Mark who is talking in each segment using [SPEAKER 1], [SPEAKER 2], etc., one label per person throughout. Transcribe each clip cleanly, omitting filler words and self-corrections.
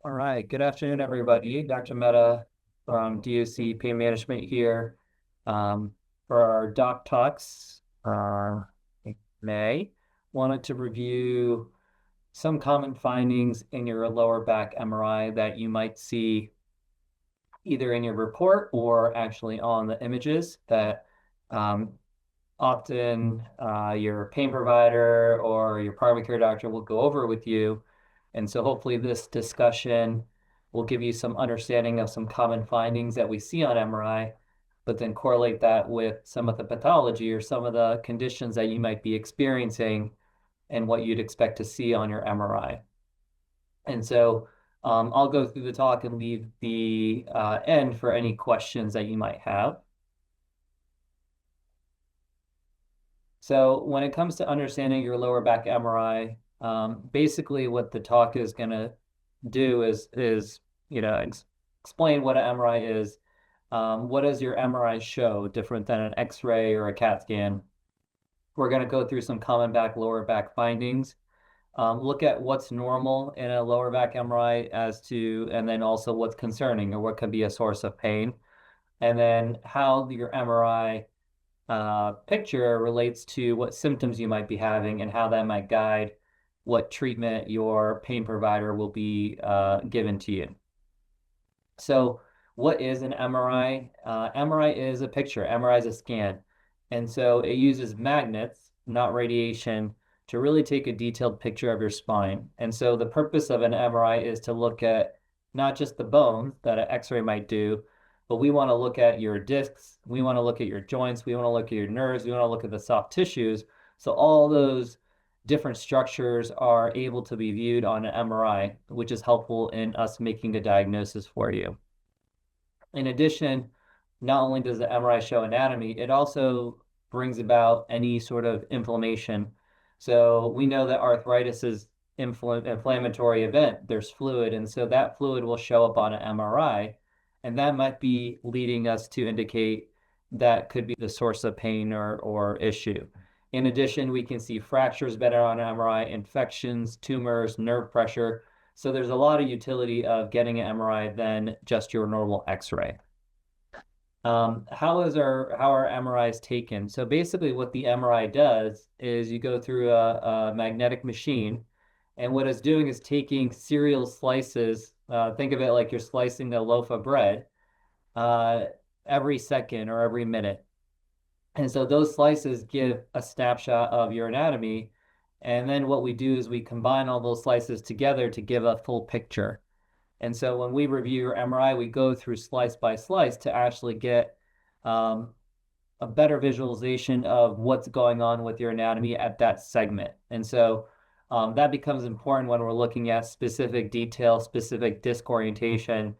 [SPEAKER 1] All right, good afternoon, everybody. Dr. Mehta from DOC Pain Management here. Um, for our Doc Talks, in May, wanted to review some common findings in your lower back MRI that you might see either in your report or actually on the images that um, often your pain provider or your primary care doctor will go over with you. And so hopefully this discussion will give you some understanding of some common findings that we see on MRI, but then correlate that with some of the pathology or some of the conditions that you might be experiencing and what you'd expect to see on your MRI. And so I'll go through the talk and leave the end for any questions that you might have. So when it comes to understanding your lower back MRI, basically what the talk is going to do is explain what an MRI is. What does your MRI show different than an X-ray or a CAT scan? We're going to go through some common back, lower back findings. Look at what's normal in a lower back MRI and then also what's concerning or what could be a source of pain. And then how your MRI picture relates to what symptoms you might be having and how that might guide what treatment your pain provider will be given to you. So, what is an MRI? MRI is a picture, MRI is a scan. And so it uses magnets, not radiation, to really take a detailed picture of your spine. And so the purpose of an MRI is to look at not just the bones that an X-ray might do, but we want to look at your discs, we want to look at your joints, we want to look at your nerves, we want to look at the soft tissues. So all those different structures are able to be viewed on an MRI, which is helpful in us making a diagnosis for you. In addition, not only does the MRI show anatomy, it also brings about any sort of inflammation. So we know that arthritis is inflammatory event. There's fluid, and so that fluid will show up on an MRI, and that might be leading us to indicate that could be the source of pain or issue. In addition, we can see fractures better on MRI, infections, tumors, nerve pressure. So there's a lot of utility of getting an MRI than just your normal X-ray. How are MRIs taken? So basically what the MRI does is you go through a magnetic machine, and what it's doing is taking serial slices, think of it like you're slicing a loaf of bread, uh, every second or every minute. And so those slices give a snapshot of your anatomy. And then what we do is we combine all those slices together to give a full picture. And so when we review your MRI, we go through slice by slice to actually get um, a better visualization of what's going on with your anatomy at that segment. And so that becomes important when we're looking at specific detail, specific disc orientation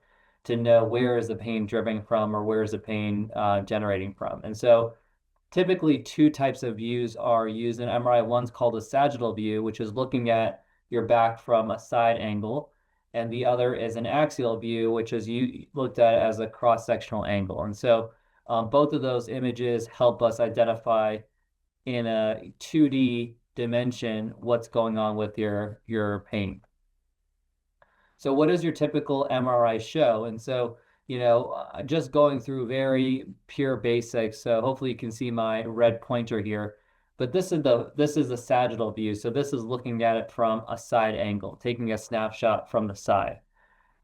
[SPEAKER 1] to know where is the pain driven from or where is the pain generating from. And so typically two types of views are used in MRI. One's called a sagittal view, which is looking at your back from a side angle, and the other is an axial view, which is you looked at as a cross-sectional angle. And so both of those images help us identify in a 2D dimension what's going on with your pain. So what does your typical MRI show? And so, just going through very pure basics. So hopefully you can see my red pointer here. But this is the sagittal view. So this is looking at it from a side angle, taking a snapshot from the side.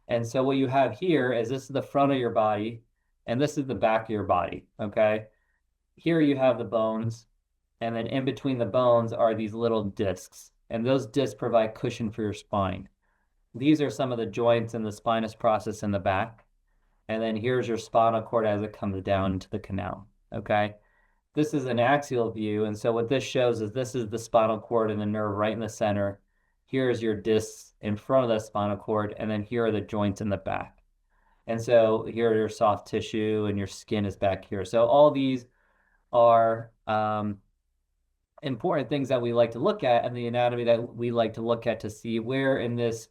[SPEAKER 1] And so what you have here is this is the front of your body, and this is the back of your body. Okay. Here you have the bones, and then in between the bones are these little discs, and those discs provide cushion for your spine. These are some of the joints in the spinous process in the back. And then here's your spinal cord as it comes down into the canal. Okay. This is an axial view. And so what this shows is this is the spinal cord and the nerve right in the center. Here's your discs in front of the spinal cord. And then here are the joints in the back. And so here are your soft tissue and your skin is back here. So all these are important things that we like to look at and the anatomy that we like to look at to see where in this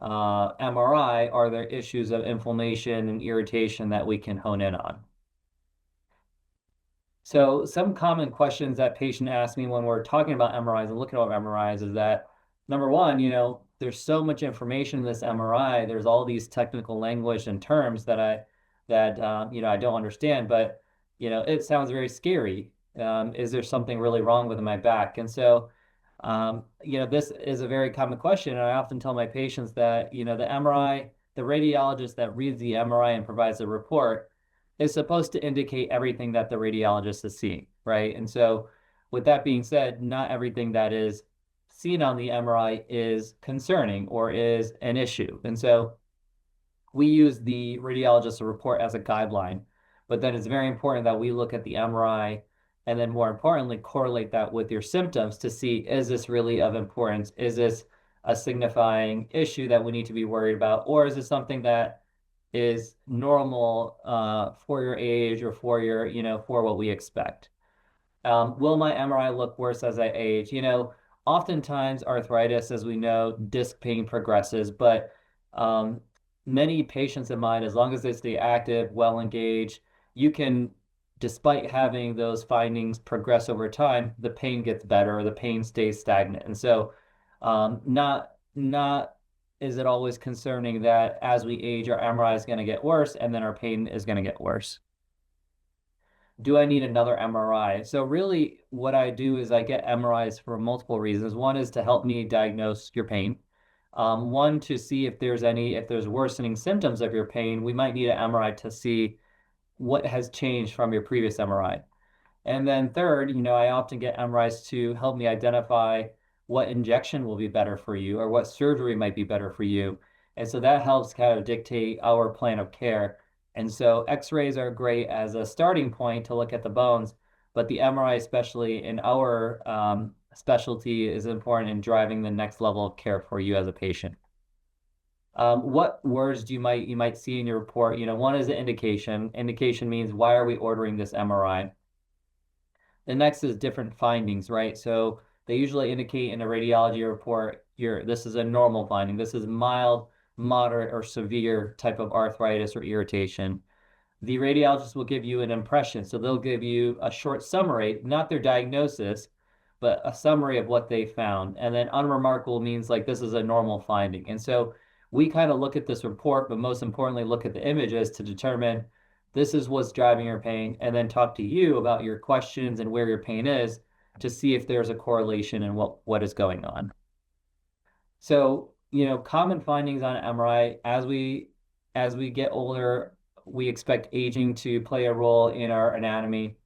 [SPEAKER 1] MRI, are there issues of inflammation and irritation that we can hone in on? So some common questions that patient asks me when we're talking about MRIs and looking at MRIs is that number one, there's so much information in this MRI. There's all these technical language and terms that I don't understand, but it sounds very scary. Is there something really wrong with my back? And so, this is a very common question. And I often tell my patients that, the MRI, the radiologist that reads the MRI and provides the report is supposed to indicate everything that the radiologist is seeing, right? And so, with that being said, not everything that is seen on the MRI is concerning or is an issue. And so we use the radiologist's report as a guideline, but then it's very important that we look at the MRI and then more importantly, correlate that with your symptoms to see, is this really of importance? Is this a signifying issue that we need to be worried about? Or is this something that is normal for your age or for for what we expect? Will my MRI look worse as I age? Oftentimes arthritis, as we know, disc pain progresses, but um, many patients of mine, as long as they stay active, well engaged, you can, despite having those findings progress over time, the pain gets better, or the pain stays stagnant. And so, not is it always concerning that as we age, our MRI is going to get worse, and then our pain is going to get worse. Do I need another MRI? So really what I do is I get MRIs for multiple reasons. One is to help me diagnose your pain. One, to see if there's worsening symptoms of your pain, we might need an MRI to see what has changed from your previous MRI. And then third, I often get MRIs to help me identify what injection will be better for you or what surgery might be better for you. And so that helps kind of dictate our plan of care. And so x-rays are great as a starting point to look at the bones, but the MRI, especially in our specialty, is important in driving the next level of care for you as a patient. What words you might see in your report? One is an indication. Indication means, why are we ordering this MRI? The next is different findings, right? So they usually indicate in a radiology report, this is a normal finding. This is mild, moderate, or severe type of arthritis or irritation. The radiologist will give you an impression. So they'll give you a short summary, not their diagnosis, but a summary of what they found. And then unremarkable means like this is a normal finding. And so we kind of look at this report, but most importantly, look at the images to determine this is what's driving your pain, and then talk to you about your questions and where your pain is to see if there's a correlation in what is going on. So, common findings on MRI as we get older, we expect aging to play a role in our anatomy.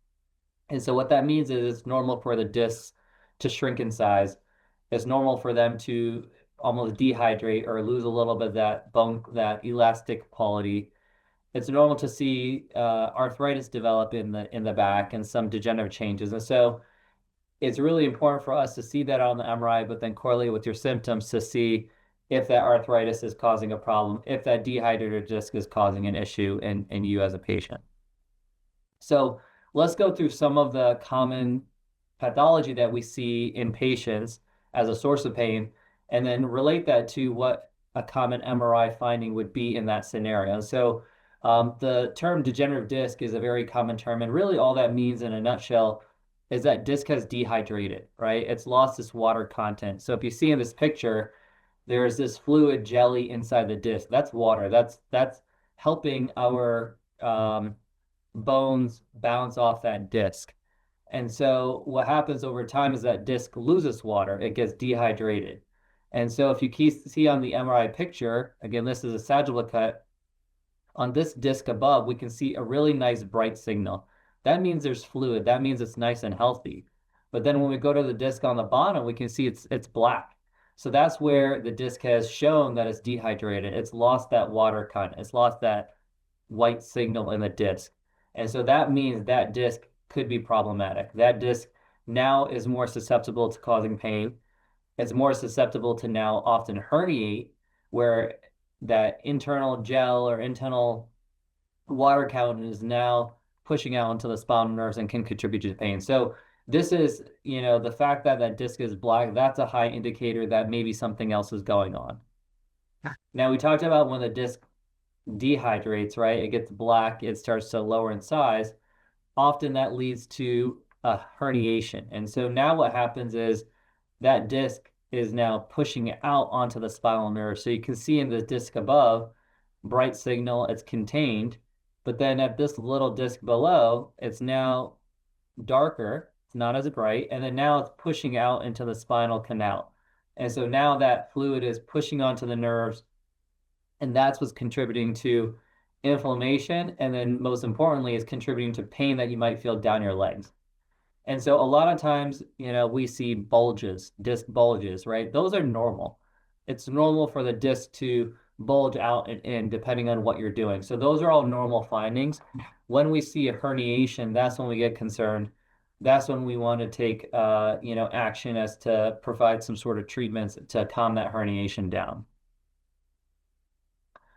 [SPEAKER 1] And so what that means is it's normal for the discs to shrink in size. It's normal for them to almost dehydrate or lose a little bit of that bone, that elastic quality. It's normal to see arthritis develop in the back and some degenerative changes. And so it's really important for us to see that on the MRI, but then correlate with your symptoms to see if that arthritis is causing a problem, if that dehydrated disc is causing an issue in you as a patient. So let's go through some of the common pathology that we see in patients as a source of pain, and then relate that to what a common MRI finding would be in that scenario. So the term degenerative disc is a very common term, and really all that means in a nutshell is that disc has dehydrated, right? It's lost its water content. So if you see in this picture, there's this fluid jelly inside the disc. That's water. That's helping our bones bounce off that disc. And so what happens over time is that disc loses water. It gets dehydrated. And so if you see on the MRI picture, again, this is a sagittal cut. On this disc above, we can see a really nice bright signal. That means there's fluid. That means it's nice and healthy. But then when we go to the disc on the bottom, we can see it's black. So that's where the disc has shown that it's dehydrated. It's lost that water content. It's lost that white signal in the disc. And so that means that disc could be problematic. That disc now is more susceptible to causing pain. It's more susceptible to now often herniate, where that internal gel or internal water count is now pushing out into the spinal nerves and can contribute to pain. So this is, the fact that that disc is black, that's a high indicator that maybe something else is going on. Now, we talked about when the disc dehydrates, right? It gets black, it starts to lower in size. Often that leads to a herniation. And so now what happens is that disc is now pushing out onto the spinal nerve. So you can see in the disc above, bright signal, it's contained, but then at this little disc below, it's now darker, it's not as bright, and then now it's pushing out into the spinal canal. And so now that fluid is pushing onto the nerves, and that's what's contributing to inflammation, and then most importantly, is contributing to pain that you might feel down your legs. And so a lot of times, we see bulges, disc bulges, right? Those are normal. It's normal for the disc to bulge out and in depending on what you're doing. So those are all normal findings. When we see a herniation, that's when we get concerned. That's when we want to take, action as to provide some sort of treatments to calm that herniation down.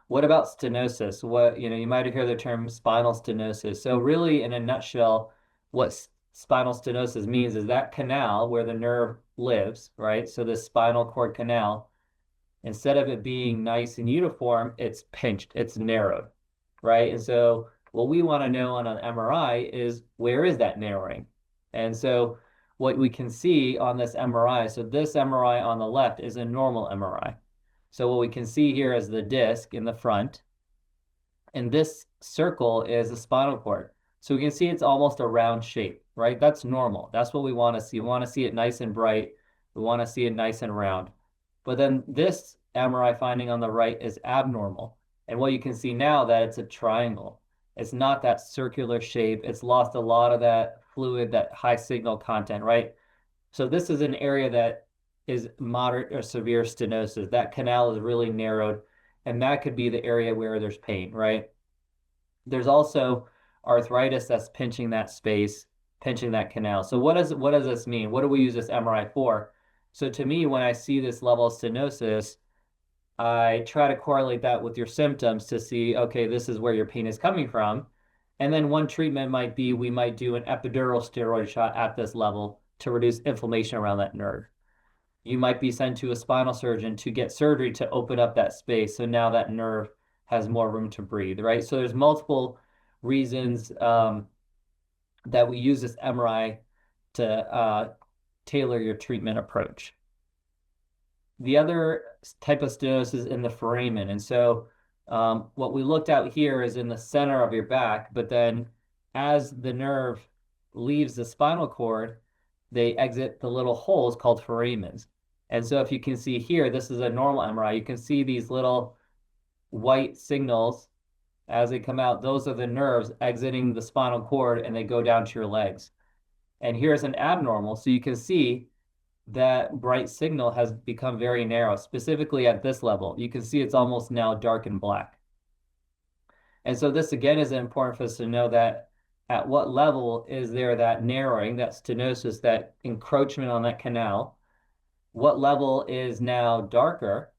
[SPEAKER 1] What about stenosis? You might hear the term spinal stenosis. So really, in a nutshell, what spinal stenosis means is that canal where the nerve lives, right? So the spinal cord canal, instead of it being nice and uniform, it's pinched, it's narrowed, right? And so what we want to know on an MRI is where is that narrowing? And so what we can see on this MRI, so this MRI on the left is a normal MRI. So what we can see here is the disc in the front, and this circle is the spinal cord. So we can see it's almost a round shape, right? That's normal. That's what we want to see. We want to see it nice and bright. We want to see it nice and round. But then this MRI finding on the right is abnormal. And what you can see now that it's a triangle. It's not that circular shape. It's lost a lot of that fluid, that high signal content, right? So this is an area that is moderate or severe stenosis. That canal is really narrowed, and that could be the area where there's pain, right? There's also arthritis that's pinching that space, pinching that canal. So what does this mean? What do we use this MRI for? So to me, when I see this level of stenosis, I try to correlate that with your symptoms to see, okay, this is where your pain is coming from. And then one treatment might be we might do an epidural steroid shot at this level to reduce inflammation around that nerve. You might be sent to a spinal surgeon to get surgery to open up that space. So now that nerve has more room to breathe, right? So there's multiple reasons that we use this MRI to tailor your treatment approach. The other type of stenosis is in the foramen. And so what we looked at here is in the center of your back, but then as the nerve leaves the spinal cord, they exit the little holes called foramens. And so if you can see here, this is a normal MRI. You can see these little white signals as they come out. Those are the nerves exiting the spinal cord, and they go down to your legs. And here's an abnormal. So you can see that bright signal has become very narrow, specifically at this level. You can see it's almost now dark and black. And so this again is important for us to know that at what level is there that narrowing, that stenosis, that encroachment on that canal? What level is now darker?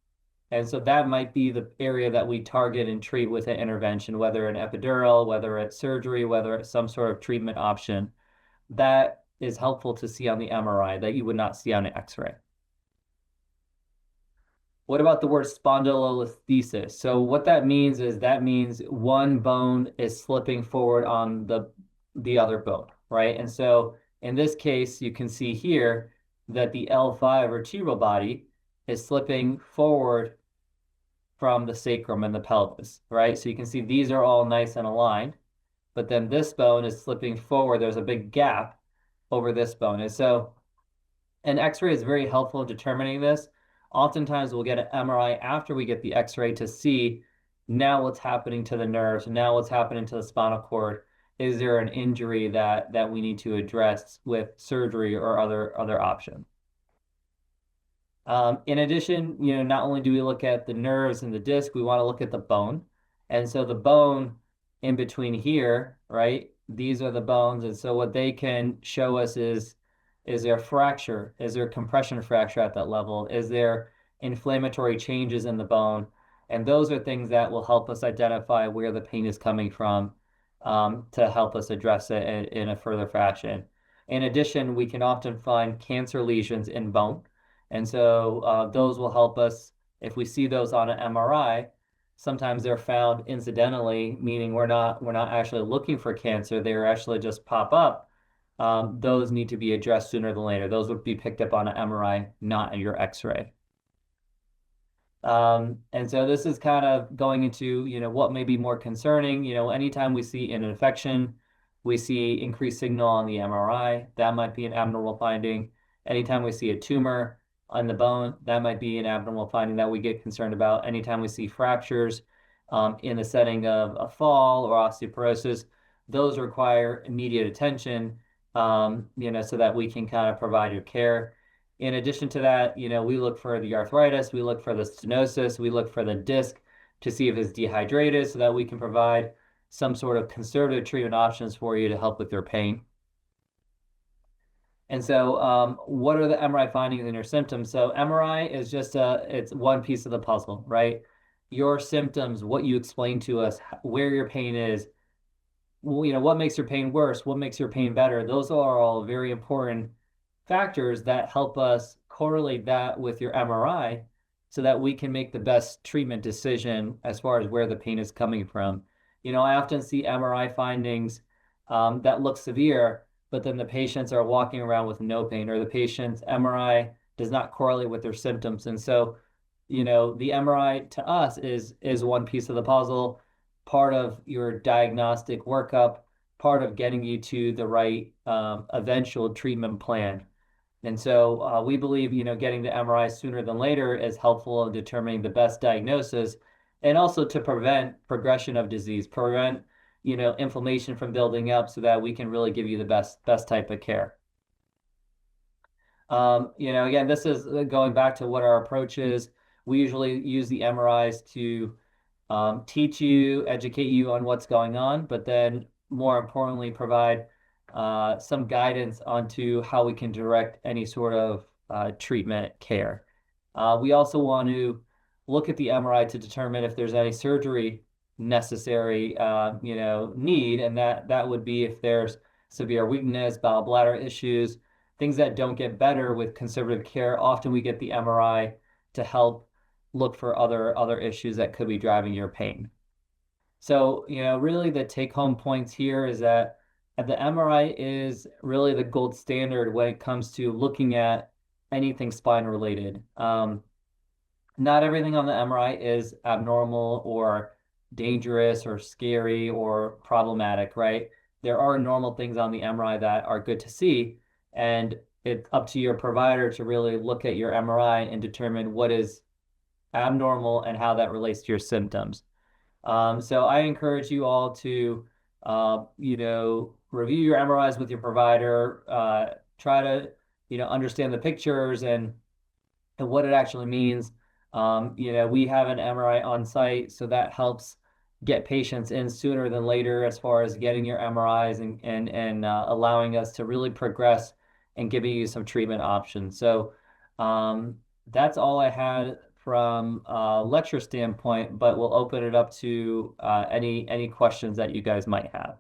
[SPEAKER 1] And so that might be the area that we target and treat with an intervention, whether an epidural, whether it's surgery, whether it's some sort of treatment option. That is helpful to see on the MRI that you would not see on an X-ray. What about the word spondylolisthesis? So what that means is one bone is slipping forward on the other bone, right? And so in this case, you can see here that the L5 vertebral body is slipping forward from the sacrum and the pelvis, right? So you can see these are all nice and aligned, but then this bone is slipping forward. There's a big gap over this bone. And so an X-ray is very helpful in determining this. Oftentimes we'll get an MRI after we get the X-ray to see now what's happening to the nerves, now what's happening to the spinal cord. Is there an injury that we need to address with surgery or other option? In addition, not only do we look at the nerves and the disc, we want to look at the bone. And so the bone in between here, right? These are the bones. And so what they can show us is there a fracture? Is there a compression fracture at that level? Is there inflammatory changes in the bone? And those are things that will help us identify where the pain is coming from to help us address it in a further fashion. In addition, we can often find cancer lesions in bone. And so those will help us if we see those on an MRI. Sometimes they're found incidentally, meaning we're not actually looking for cancer. They actually just pop up. those need to be addressed sooner than later. Those would be picked up on an MRI, not in your X-ray. And so this is kind of going into, what may be more concerning. Anytime we see an infection, we see increased signal on the MRI, that might be an abnormal finding. Anytime we see a tumor on the bone, that might be an abnormal finding that we get concerned about. Anytime we see fractures in the setting of a fall or osteoporosis, those require immediate attention, so that we can kind of provide your care. In addition to that, we look for the arthritis, we look for the stenosis, we look for the disc to see if it's dehydrated so that we can provide some sort of conservative treatment options for you to help with your pain. And so what are the MRI findings and your symptoms? So MRI is just it's one piece of the puzzle, right? Your symptoms, what you explain to us, where your pain is, what makes your pain worse, what makes your pain better, those are all very important factors that help us correlate that with your MRI so that we can make the best treatment decision as far as where the pain is coming from. I often see MRI findings that look severe, but then the patients are walking around with no pain, or the patient's MRI does not correlate with their symptoms. And so, the MRI to us is one piece of the puzzle, part of your diagnostic workup, part of getting you to the right eventual treatment plan. And so we believe, getting the MRI sooner than later is helpful in determining the best diagnosis and also to prevent progression of disease, prevent, inflammation from building up so that we can really give you the best type of care. Again, this is going back to what our approach is. We usually use the MRIs to teach you, educate you on what's going on, but then more importantly, provide some guidance onto how we can direct any sort of treatment care. We also want to look at the MRI to determine if there's any surgery necessary, need, and that would be if there's severe weakness, bowel bladder issues, things that don't get better with conservative care. Often we get the MRI to help look for other issues that could be driving your pain. So, really the take-home points here is that the MRI is really the gold standard when it comes to looking at anything spine related. Not everything on the MRI is abnormal or dangerous or scary or problematic, right? There are normal things on the MRI that are good to see, and it's up to your provider to really look at your MRI and determine what is abnormal and how that relates to your symptoms. So I encourage you all to, review your MRIs with your provider, try to, understand the pictures and what it actually means. We have an MRI on site, so that helps get patients in sooner than later as far as getting your MRIs and allowing us to really progress and giving you some treatment options. So that's all I had from a lecture standpoint, but we'll open it up to any questions that you guys might have.